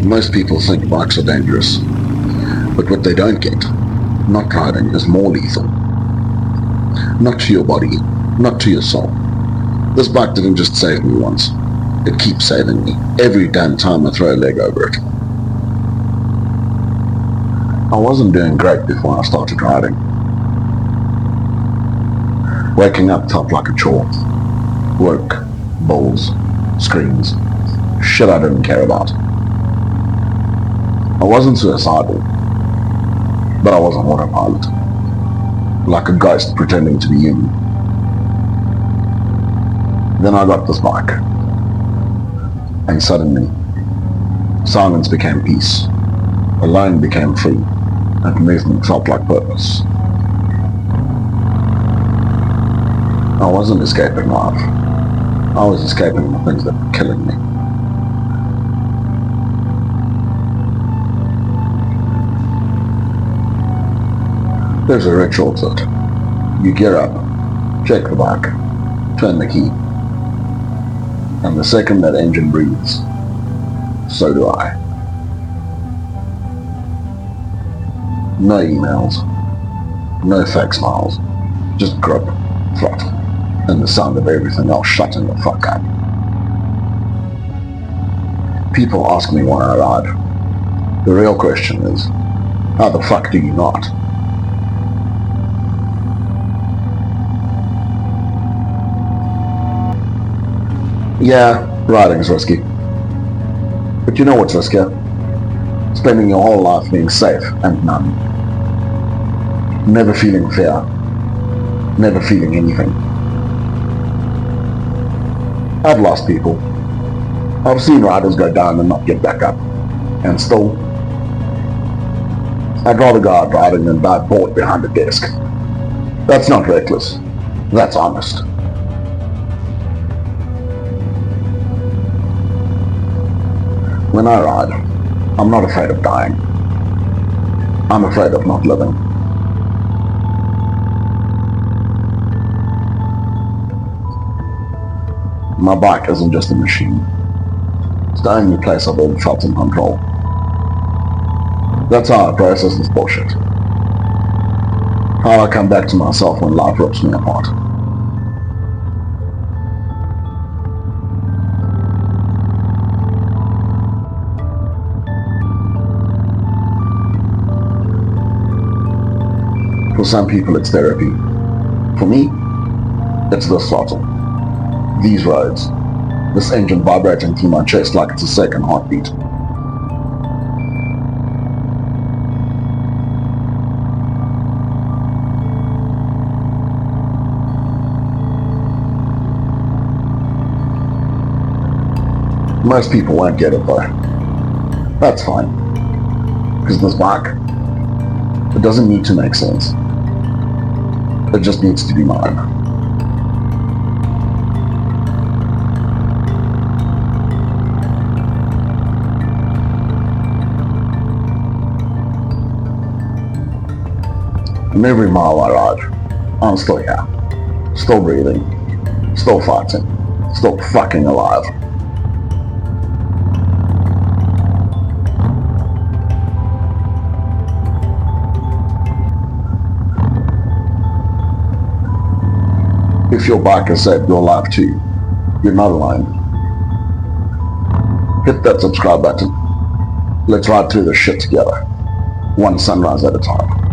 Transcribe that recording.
Most people think bikes are dangerous, but what they don't get, not riding is more lethal. Not to your body, not to your soul. This bike didn't just save me once. It keeps saving me every damn time I throw a leg over it. I wasn't doing great before I started riding. Waking up felt like a chore. Work, bowls, screens, shit I didn't care about. I wasn't suicidal, but I was on autopilot, like a ghost pretending to be human. Then I got this bike, and suddenly, silence became peace, alone became free, and movement felt like purpose. I wasn't escaping life. I was escaping the things that were killing me. There's a ritual to it. You gear up, check the bike, turn the key, and the second that engine breathes, so do I. No emails, no fake smiles, just grip, throttle, and the sound of everything else shutting the fuck up. People ask me why I ride. The real question is, how the fuck do you not? Yeah, riding's risky. But you know what's riskier? Spending your whole life being safe and numb. Never feeling fear. Never feeling anything. I've lost people. I've seen riders go down and not get back up. And still, I'd rather go out riding than die bored behind a desk. That's not reckless. That's honest. When I ride, I'm not afraid of dying. I'm afraid of not living. My bike isn't just a machine. It's the only place I've ever felt in control. That's how I process this bullshit. How I come back to myself when life rips me apart. For some people it's therapy. For me, it's this throttle, these roads, this engine vibrating through my chest like it's a second heartbeat. Most people won't get it though. That's fine. Because this bike, it doesn't need to make sense. It just needs to be mine. And every mile I ride, I'm still here. Still breathing. Still fighting. Still fucking alive. If your bike has saved your life too, you're not alone. Hit that subscribe button. Let's ride through this shit together, one sunrise at a time.